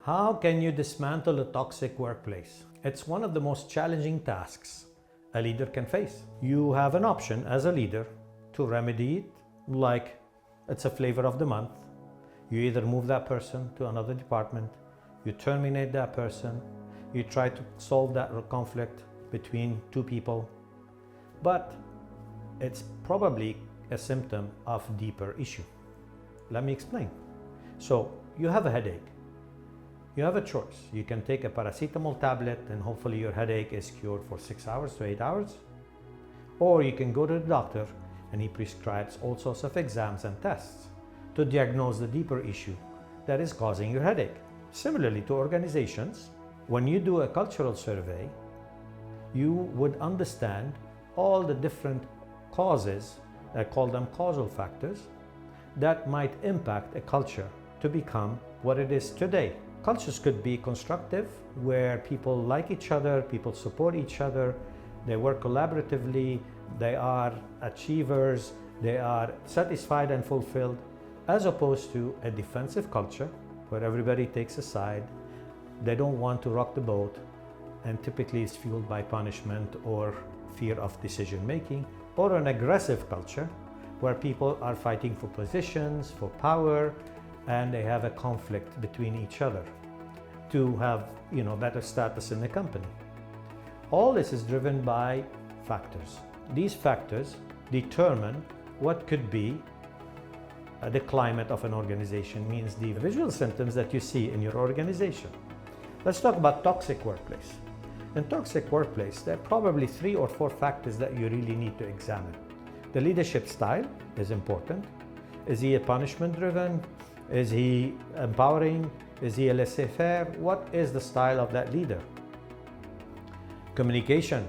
How can you dismantle a toxic workplace? It's one of the most challenging tasks a leader can face. You have an option as a leader to remedy it, like it's a flavor of the month. You either move that person to another department, you terminate that person, you try to solve that conflict between two people, but it's probably a symptom of a deeper issue. Let me explain. So you have a headache. You have a choice. You can take a paracetamol tablet and hopefully your headache is cured for 6 hours to 8 hours. Or you can go to the doctor and he prescribes all sorts of exams and tests to diagnose the deeper issue that is causing your headache. Similarly to organizations, when you do a cultural survey, you would understand all the different causes, I call them causal factors, that might impact a culture to become what it is today. Cultures could be constructive, where people like each other, people support each other, they work collaboratively, they are achievers, they are satisfied and fulfilled, as opposed to a defensive culture where everybody takes a side, they don't want to rock the boat, and typically it's fueled by punishment or fear of decision making, or an aggressive culture where people are fighting for positions, for power, and they have a conflict between each other to have better status in the company. All this is driven by factors. These factors determine what could be the climate of an organization, means the visual symptoms that you see in your organization. Let's talk about toxic workplace. In toxic workplace, there are probably 3 or 4 factors that you really need to examine. The leadership style is important. Is he a punishment driven? Is he empowering? Is he a laissez-faire? What is the style of that leader? Communication.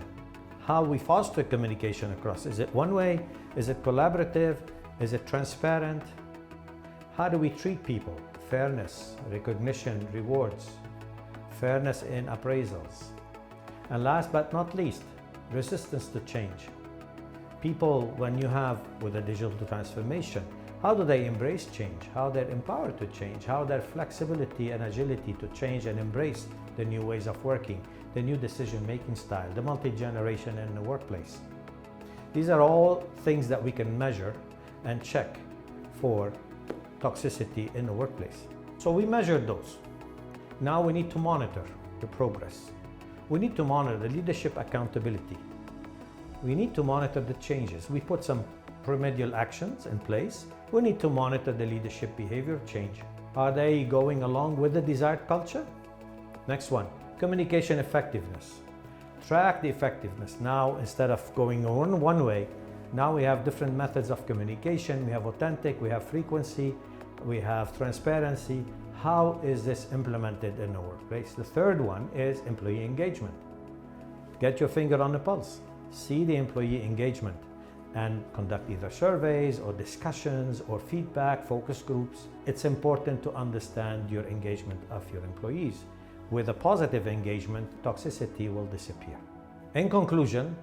How we foster communication across. Is it one way? Is it collaborative? Is it transparent? How do we treat people? Fairness, recognition, rewards, fairness in appraisals. And last but not least, resistance to change. People, when you have with a digital transformation, how do they embrace change? How they're empowered to change? How their flexibility and agility to change and embrace the new ways of working, the new decision-making style, the multi-generation in the workplace. These are all things that we can measure and check for toxicity in the workplace. So we measured those. Now we need to monitor the progress. We need to monitor the leadership accountability. We need to monitor the changes. We put some remedial actions in place. We need to monitor the leadership behavior change. Are they going along with the desired culture? Next one, communication effectiveness. Track the effectiveness. Now, instead of going on one way, now we have different methods of communication. We have authentic, we have frequency, we have transparency. How is this implemented in the workplace? The third one is employee engagement. Get your finger on the pulse. See the employee engagement and conduct either surveys or discussions or feedback, focus groups. It's important to understand your engagement of your employees. With a positive engagement, toxicity will disappear. In conclusion,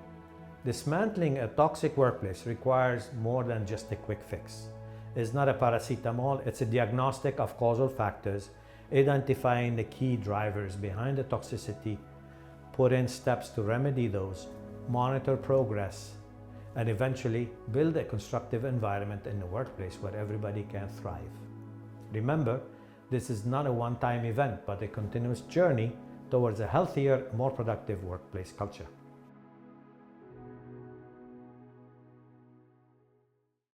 dismantling a toxic workplace requires more than just a quick fix. It's not a paracetamol, it's a diagnostic of causal factors, identifying the key drivers behind the toxicity, put in steps to remedy those, monitor progress, and eventually build a constructive environment in the workplace where everybody can thrive. Remember, this is not a one-time event, but a continuous journey towards a healthier, more productive workplace culture.